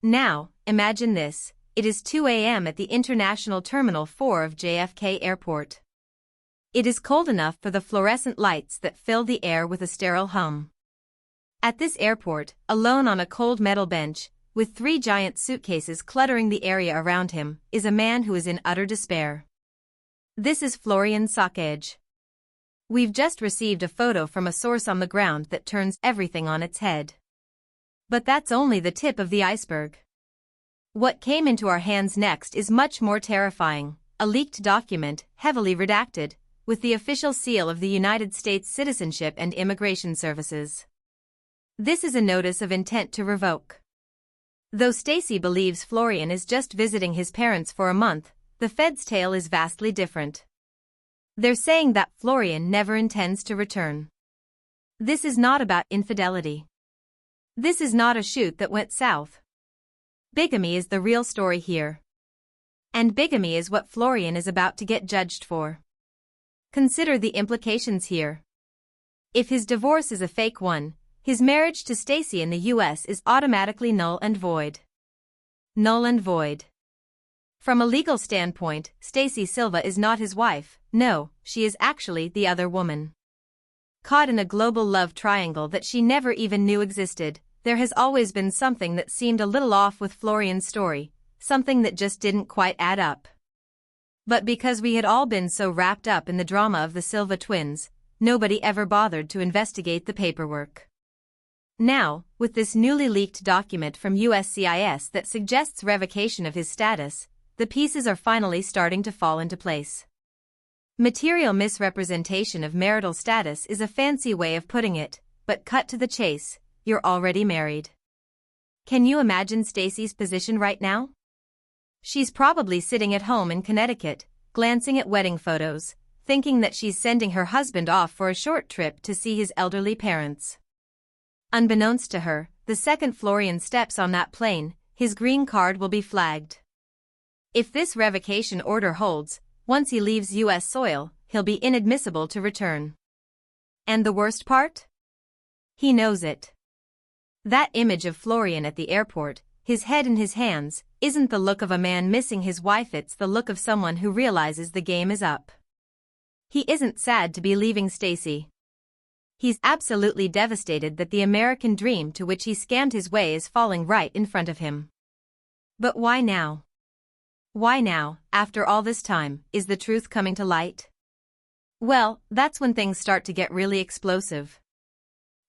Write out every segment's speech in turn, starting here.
Now, imagine this, it is 2 a.m. at the International Terminal 4 of JFK Airport. It is cold enough for the fluorescent lights that fill the air with a sterile hum. At this airport, alone on a cold metal bench, with 3 giant suitcases cluttering the area around him, is a man who is in utter despair. This is Florian Sukaj. We've just received a photo from a source on the ground that turns everything on its head. But that's only the tip of the iceberg. What came into our hands next is much more terrifying, a leaked document, heavily redacted, with the official seal of the United States Citizenship and Immigration Services. This is a notice of intent to revoke. Though Stacey believes Florian is just visiting his parents for a month, the Fed's tale is vastly different. They're saying that Florian never intends to return. This is not about infidelity. This is not a shoot that went south. Bigamy is the real story here. And bigamy is what Florian is about to get judged for. Consider the implications here. If his divorce is a fake one, his marriage to Stacey in the US is automatically null and void. Null and void. From a legal standpoint, Stacey Silva is not his wife, no, she is actually the other woman. Caught in a global love triangle that she never even knew existed, there has always been something that seemed a little off with Florian's story, something that just didn't quite add up. But because we had all been so wrapped up in the drama of the Silva twins, nobody ever bothered to investigate the paperwork. Now, with this newly leaked document from USCIS that suggests revocation of his status, the pieces are finally starting to fall into place. Material misrepresentation of marital status is a fancy way of putting it, but cut to the chase, you're already married. Can you imagine Stacey's position right now? She's probably sitting at home in Connecticut, glancing at wedding photos, thinking that she's sending her husband off for a short trip to see his elderly parents. Unbeknownst to her, the second Florian steps on that plane, his green card will be flagged. If this revocation order holds, once he leaves U.S. soil, he'll be inadmissible to return. And the worst part? He knows it. That image of Florian at the airport, his head in his hands, isn't the look of a man missing his wife, it's the look of someone who realizes the game is up. He isn't sad to be leaving Stacey. He's absolutely devastated that the American dream to which he scammed his way is falling right in front of him. But why now? Why now, after all this time, is the truth coming to light? Well, that's when things start to get really explosive.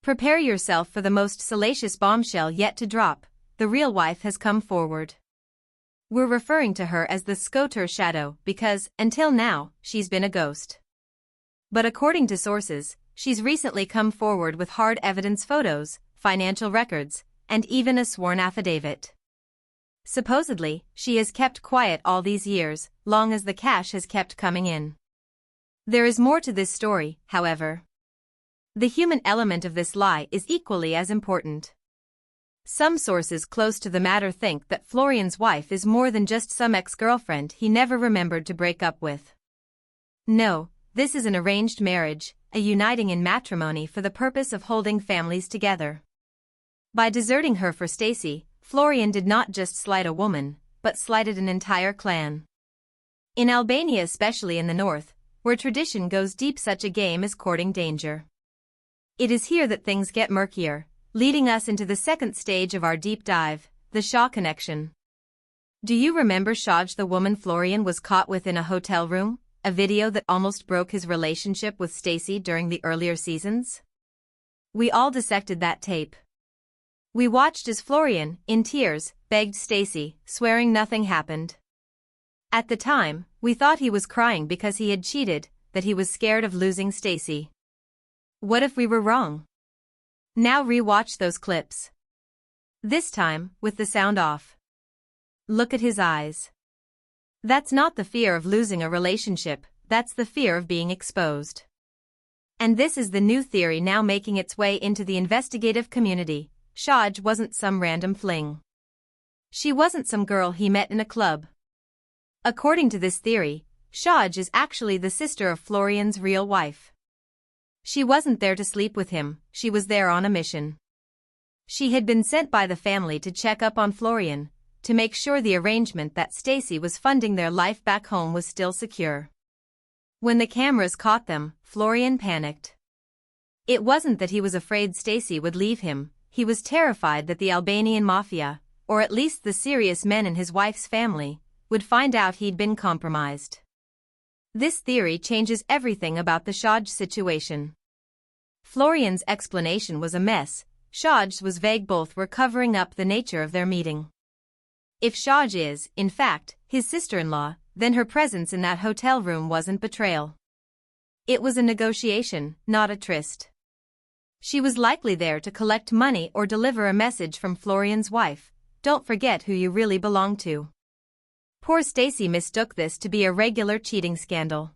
Prepare yourself for the most salacious bombshell yet to drop. The real wife has come forward. We're referring to her as the Scoter Shadow because, until now, she's been a ghost. But according to sources, she's recently come forward with hard evidence photos, financial records, and even a sworn affidavit. Supposedly, she has kept quiet all these years, long as the cash has kept coming in. There is more to this story, however. The human element of this lie is equally as important. Some sources close to the matter think that Florian's wife is more than just some ex-girlfriend he never remembered to break up with. No, this is an arranged marriage, a uniting in matrimony for the purpose of holding families together. By deserting her for Stacey, Florian did not just slight a woman, but slighted an entire clan. In Albania, especially in the north, where tradition goes deep, such a game is courting danger. It is here that things get murkier, leading us into the second stage of our deep dive, the Shaw connection. Do you remember Sukaj, the woman Florian was caught with in a hotel room, a video that almost broke his relationship with Stacey during the earlier seasons? We all dissected that tape. We watched as Florian, in tears, begged Stacey, swearing nothing happened. At the time, we thought he was crying because he had cheated, that he was scared of losing Stacey. What if we were wrong? Now re-watch those clips. This time, with the sound off. Look at his eyes. That's not the fear of losing a relationship, that's the fear of being exposed. And this is the new theory now making its way into the investigative community. Sukaj wasn't some random fling. She wasn't some girl he met in a club. According to this theory, Sukaj is actually the sister of Florian's real wife. She wasn't there to sleep with him, she was there on a mission. She had been sent by the family to check up on Florian, to make sure the arrangement that Stacey was funding their life back home was still secure. When the cameras caught them, Florian panicked. It wasn't that he was afraid Stacey would leave him, he was terrified that the Albanian mafia, or at least the serious men in his wife's family, would find out he'd been compromised. This theory changes everything about the Sukaj situation. Florian's explanation was a mess, Sukaj's was vague. Both were covering up the nature of their meeting. If Sukaj is, in fact, his sister-in-law, then her presence in that hotel room wasn't betrayal. It was a negotiation, not a tryst. She was likely there to collect money or deliver a message from Florian's wife, "Don't forget who you really belong to." Poor Stacey mistook this to be a regular cheating scandal.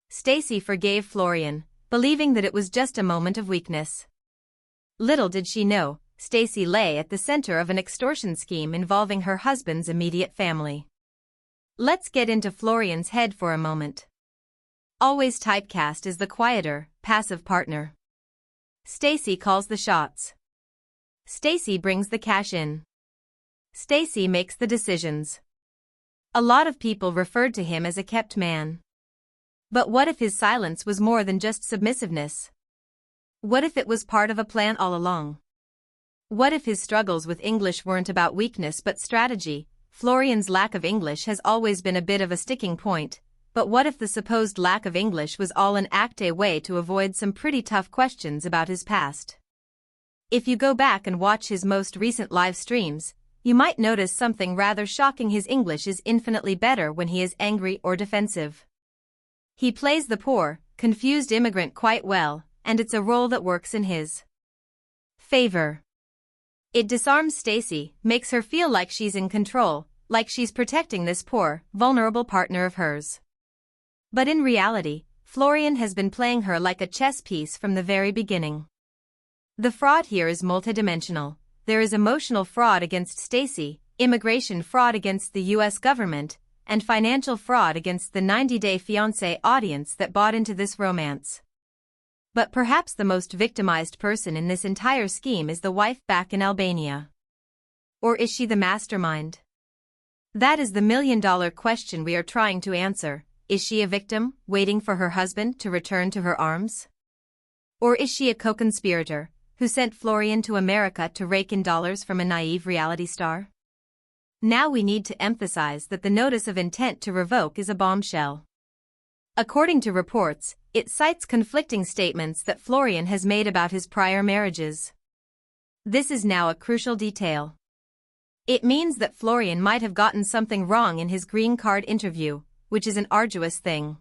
Stacey forgave Florian, believing that it was just a moment of weakness. Little did she know, Stacey lay at the center of an extortion scheme involving her husband's immediate family. Let's get into Florian's head for a moment. Always typecast as the quieter, passive partner. Stacey calls the shots. Stacey brings the cash in. Stacey makes the decisions. A lot of people referred to him as a kept man. But what if his silence was more than just submissiveness? What if it was part of a plan all along? What if his struggles with English weren't about weakness but strategy? Florian's lack of English has always been a bit of a sticking point, but what if the supposed lack of English was all an acte way to avoid some pretty tough questions about his past? If you go back and watch his most recent live streams, you might notice something rather shocking. His English is infinitely better when he is angry or defensive. He plays the poor, confused immigrant quite well, and it's a role that works in his favor. It disarms Stacey, makes her feel like she's in control, like she's protecting this poor, vulnerable partner of hers. But in reality, Florian has been playing her like a chess piece from the very beginning. The fraud here is multidimensional. There is emotional fraud against Stacey, immigration fraud against the US government, and financial fraud against the 90-day Fiance audience that bought into this romance. But perhaps the most victimized person in this entire scheme is the wife back in Albania. Or is she the mastermind? That is the million-dollar question we are trying to answer. Is she a victim, waiting for her husband to return to her arms? Or is she a co-conspirator, who sent Florian to America to rake in dollars from a naive reality star? Now we need to emphasize that the notice of intent to revoke is a bombshell. According to reports, it cites conflicting statements that Florian has made about his prior marriages. This is now a crucial detail. It means that Florian might have gotten something wrong in his green card interview, which is an arduous thing.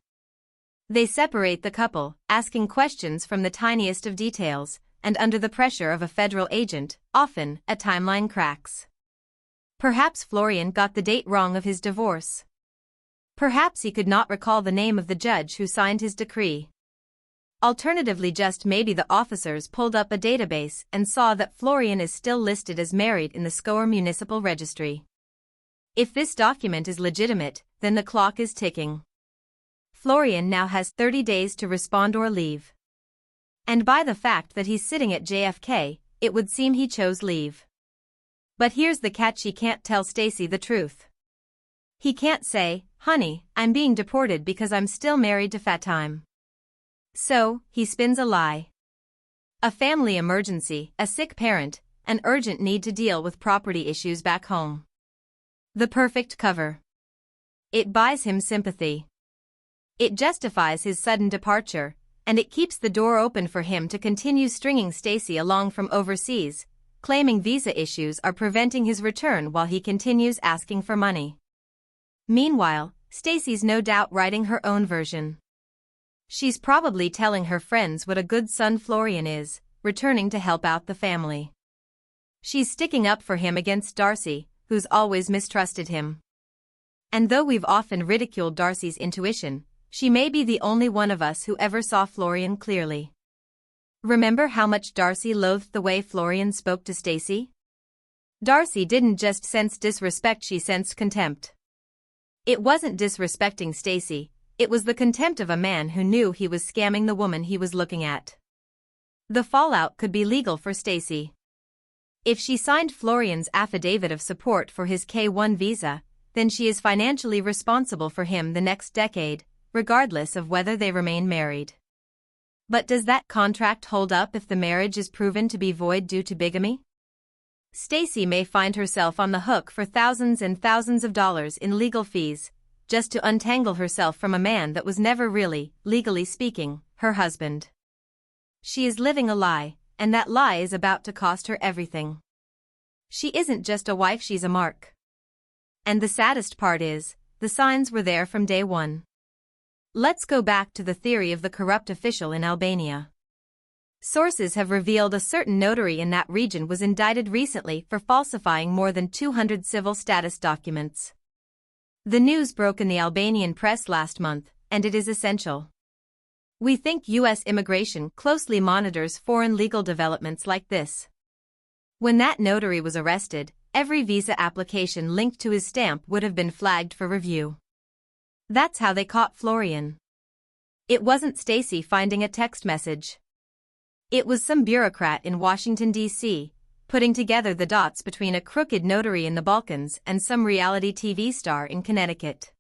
They separate the couple, asking questions from the tiniest of details, and under the pressure of a federal agent, often, a timeline cracks. Perhaps Florian got the date wrong of his divorce. Perhaps he could not recall the name of the judge who signed his decree. Alternatively, just maybe the officers pulled up a database and saw that Florian is still listed as married in the Skåre Municipal Registry. If this document is legitimate, then the clock is ticking. Florian now has 30 days to respond or leave. And by the fact that he's sitting at JFK, it would seem he chose leave. But here's the catch: he can't tell Stacey the truth. He can't say, "Honey, I'm being deported because I'm still married to Fatime." So, he spins a lie. A family emergency, a sick parent, an urgent need to deal with property issues back home. The perfect cover. It buys him sympathy. It justifies his sudden departure, and it keeps the door open for him to continue stringing Stacey along from overseas, claiming visa issues are preventing his return while he continues asking for money. Meanwhile, Stacey's no doubt writing her own version. She's probably telling her friends what a good son Florian is, returning to help out the family. She's sticking up for him against Darcey, who's always mistrusted him. And though we've often ridiculed Darcey's intuition, she may be the only one of us who ever saw Florian clearly. Remember how much Darcey loathed the way Florian spoke to Stacey? Darcey didn't just sense disrespect, she sensed contempt. It wasn't disrespecting Stacey, it was the contempt of a man who knew he was scamming the woman he was looking at. The fallout could be legal for Stacey. If she signed Florian's affidavit of support for his K-1 visa, then she is financially responsible for him the next decade, regardless of whether they remain married. But does that contract hold up if the marriage is proven to be void due to bigamy? Stacey may find herself on the hook for thousands and thousands of dollars in legal fees, just to untangle herself from a man that was never really, legally speaking, her husband. She is living a lie, and that lie is about to cost her everything. She isn't just a wife, she's a mark. And the saddest part is, the signs were there from day one. Let's go back to the theory of the corrupt official in Albania. Sources have revealed a certain notary in that region was indicted recently for falsifying more than 200 civil status documents. The news broke in the Albanian press last month, and it is essential. We think U.S. immigration closely monitors foreign legal developments like this. When that notary was arrested, every visa application linked to his stamp would have been flagged for review. That's how they caught Florian. It wasn't Stacey finding a text message. It was some bureaucrat in Washington, D.C., putting together the dots between a crooked notary in the Balkans and some reality TV star in Connecticut.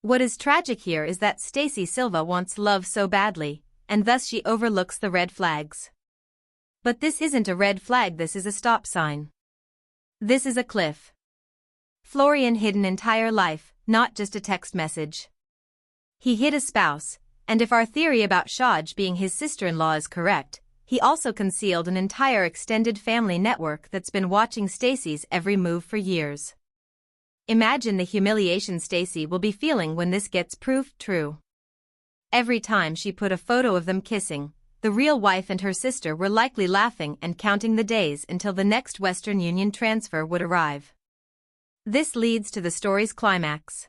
What is tragic here is that Stacey Silva wants love so badly, and thus she overlooks the red flags. But this isn't a red flag, this is a stop sign. This is a cliff. Florian hid an entire life, not just a text message. He hid a spouse, and if our theory about Sukaj being his sister-in-law is correct, he also concealed an entire extended family network that's been watching Stacey's every move for years. Imagine the humiliation Stacey will be feeling when this gets proved true. Every time she put a photo of them kissing, the real wife and her sister were likely laughing and counting the days until the next Western Union transfer would arrive. This leads to the story's climax.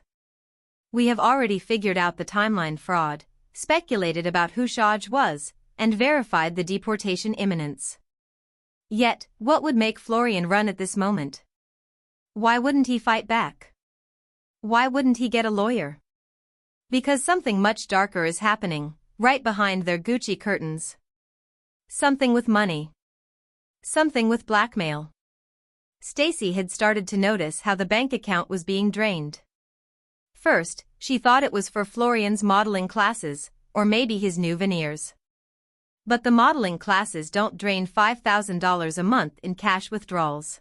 We have already figured out the timeline fraud, speculated about who Sukaj was, and verified the deportation imminence. Yet, what would make Florian run at this moment? Why wouldn't he fight back? Why wouldn't he get a lawyer? Because something much darker is happening, right behind their Gucci curtains. Something with money. Something with blackmail. Stacey had started to notice how the bank account was being drained. First, she thought it was for Florian's modeling classes, or maybe his new veneers. But the modeling classes don't drain $5,000 a month in cash withdrawals.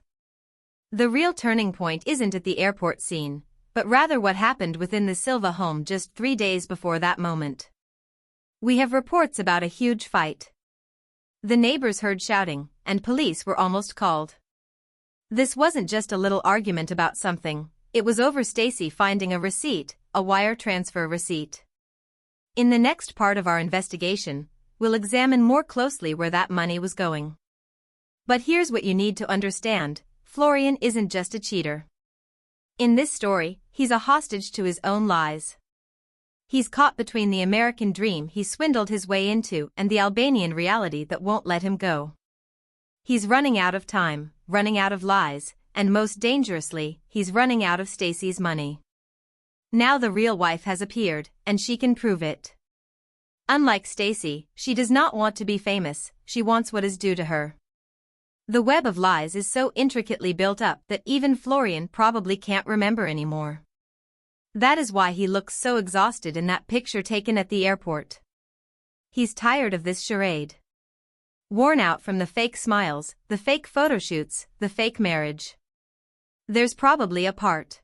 The real turning point isn't at the airport scene, but rather what happened within the Silva home just 3 days before that moment. We have reports about a huge fight. The neighbors heard shouting, and police were almost called. This wasn't just a little argument about something, it was over Stacey finding a receipt, a wire transfer receipt. In the next part of our investigation, we'll examine more closely where that money was going. But here's what you need to understand, Florian isn't just a cheater. In this story, he's a hostage to his own lies. He's caught between the American dream he swindled his way into and the Albanian reality that won't let him go. He's running out of time, running out of lies, and most dangerously, he's running out of Stacey's money. Now the real wife has appeared, and she can prove it. Unlike Stacey, she does not want to be famous, she wants what is due to her. The web of lies is so intricately built up that even Florian probably can't remember anymore. That is why he looks so exhausted in that picture taken at the airport. He's tired of this charade. Worn out from the fake smiles, the fake photo shoots, the fake marriage. There's probably a part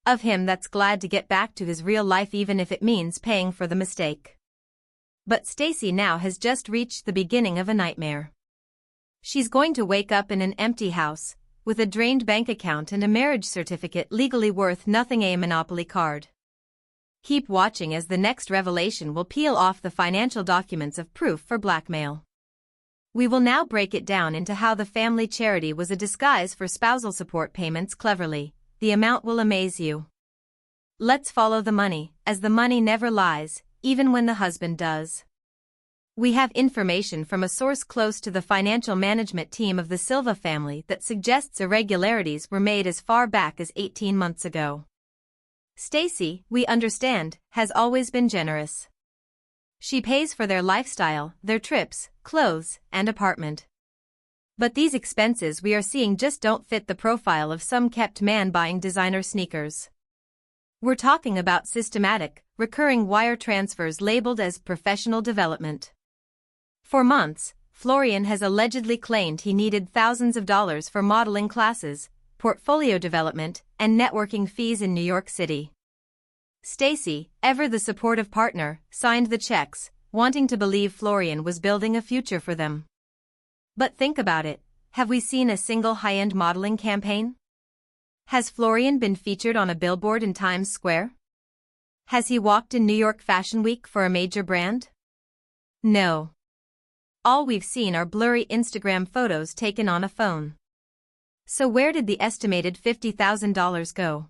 of him that's glad to get back to his real life even if it means paying for the mistake. But Stacey now has just reached the beginning of a nightmare. She's going to wake up in an empty house, with a drained bank account and a marriage certificate legally worth nothing, a Monopoly card. Keep watching as the next revelation will peel off the financial documents of proof for blackmail. We will now break it down into how the family charity was a disguise for spousal support payments cleverly. The amount will amaze you. Let's follow the money, as the money never lies, even when the husband does. We have information from a source close to the financial management team of the Silva family that suggests irregularities were made as far back as 18 months ago. Stacey, we understand, has always been generous. She pays for their lifestyle, their trips, clothes, and apartment. But these expenses we are seeing just don't fit the profile of some kept man buying designer sneakers. We're talking about systematic, recurring wire transfers labeled as professional development. For months, Florian has allegedly claimed he needed thousands of dollars for modeling classes, portfolio development, and networking fees in New York City. Stacey, ever the supportive partner, signed the checks, wanting to believe Florian was building a future for them. But think about it, have we seen a single high-end modeling campaign? Has Florian been featured on a billboard in Times Square? Has he walked in New York Fashion Week for a major brand? No. All we've seen are blurry Instagram photos taken on a phone. So where did the estimated $50,000 go?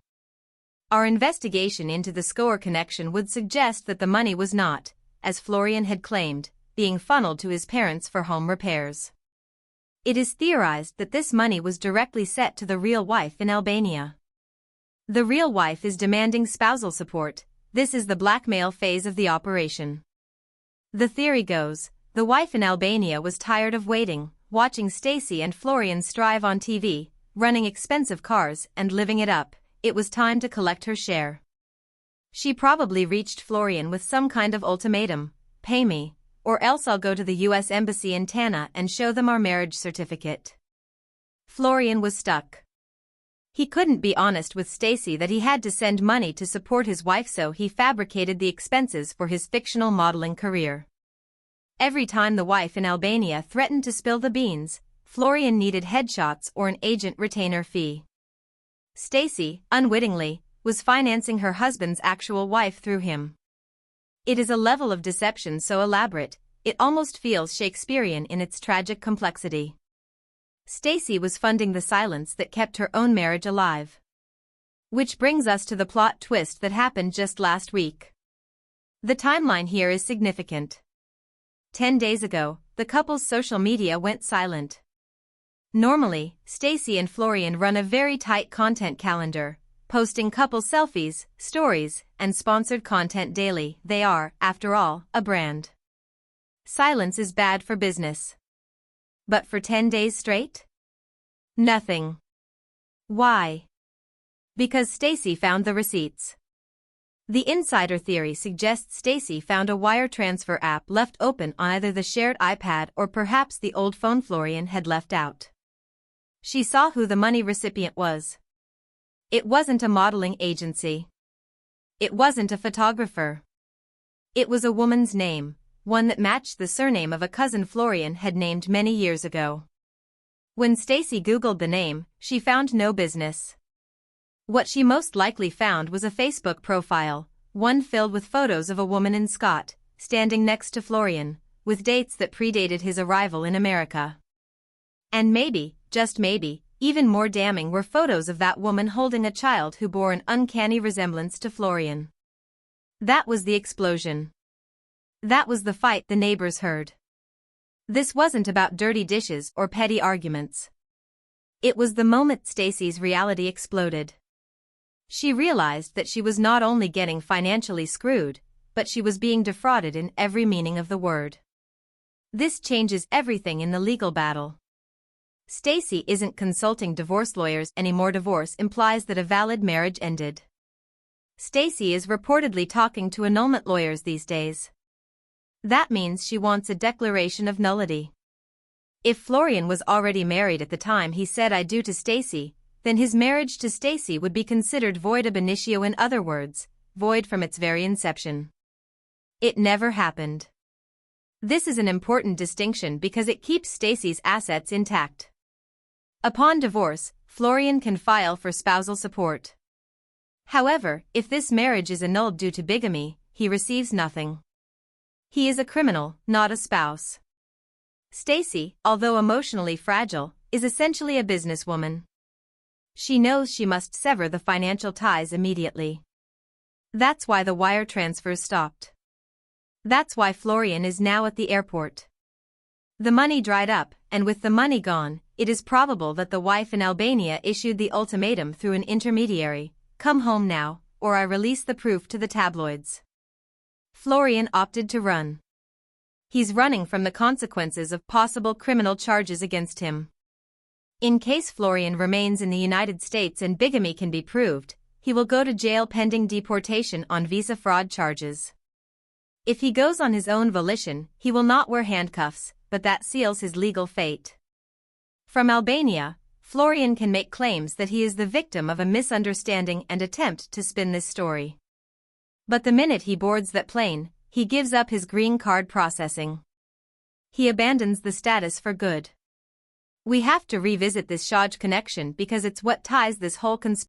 Our investigation into the Score connection would suggest that the money was not, as Florian had claimed, being funneled to his parents for home repairs. It is theorized that this money was directly set to the real wife in Albania. The real wife is demanding spousal support. This is the blackmail phase of the operation. The theory goes, the wife in Albania was tired of waiting, watching Stacey and Florian strive on TV, running expensive cars and living it up. It was time to collect her share. She probably reached Florian with some kind of ultimatum, pay me, or else I'll go to the US Embassy in Tana and show them our marriage certificate. Florian was stuck. He couldn't be honest with Stacey that he had to send money to support his wife, so he fabricated the expenses for his fictional modeling career. Every time the wife in Albania threatened to spill the beans, Florian needed headshots or an agent retainer fee. Stacey, unwittingly, was financing her husband's actual wife through him. It is a level of deception so elaborate, it almost feels Shakespearean in its tragic complexity. Stacey was funding the silence that kept her own marriage alive. Which brings us to the plot twist that happened just last week. The timeline here is significant. 10 days ago, the couple's social media went silent. Normally, Stacey and Florian run a very tight content calendar, posting couple selfies, stories, and sponsored content daily. They are, after all, a brand. Silence is bad for business. But for 10 days straight? Nothing. Why? Because Stacey found the receipts. The insider theory suggests Stacey found a wire transfer app left open on either the shared iPad or perhaps the old phone Florian had left out. She saw who the money recipient was. It wasn't a modeling agency. It wasn't a photographer. It was a woman's name, one that matched the surname of a cousin Florian had named many years ago. When Stacey Googled the name, she found no business. What she most likely found was a Facebook profile, one filled with photos of a woman in Scott, standing next to Florian, with dates that predated his arrival in America. And maybe, just maybe, even more damning were photos of that woman holding a child who bore an uncanny resemblance to Florian. That was the explosion. That was the fight the neighbors heard. This wasn't about dirty dishes or petty arguments. It was the moment Stacey's reality exploded. She realized that she was not only getting financially screwed, but she was being defrauded in every meaning of the word. This changes everything in the legal battle. Stacey isn't consulting divorce lawyers anymore. Divorce implies that a valid marriage ended. Stacey is reportedly talking to annulment lawyers these days. That means she wants a declaration of nullity. If Florian was already married at the time he said "I do" to Stacey, then his marriage to Stacey would be considered void ab initio, in other words, void from its very inception. It never happened. This is an important distinction because it keeps Stacey's assets intact. Upon divorce, Florian can file for spousal support. However, if this marriage is annulled due to bigamy, he receives nothing. He is a criminal, not a spouse. Stacey, although emotionally fragile, is essentially a businesswoman. She knows she must sever the financial ties immediately. That's why the wire transfers stopped. That's why Florian is now at the airport. The money dried up, and with the money gone, it is probable that the wife in Albania issued the ultimatum through an intermediary: come home now, or I release the proof to the tabloids. Florian opted to run. He's running from the consequences of possible criminal charges against him. In case Florian remains in the United States and bigamy can be proved, he will go to jail pending deportation on visa fraud charges. If he goes on his own volition, he will not wear handcuffs, but that seals his legal fate. From Albania, Florian can make claims that he is the victim of a misunderstanding and attempt to spin this story. But the minute he boards that plane, he gives up his green card processing. He abandons the status for good. We have to revisit this Sukaj connection because it's what ties this whole conspiracy.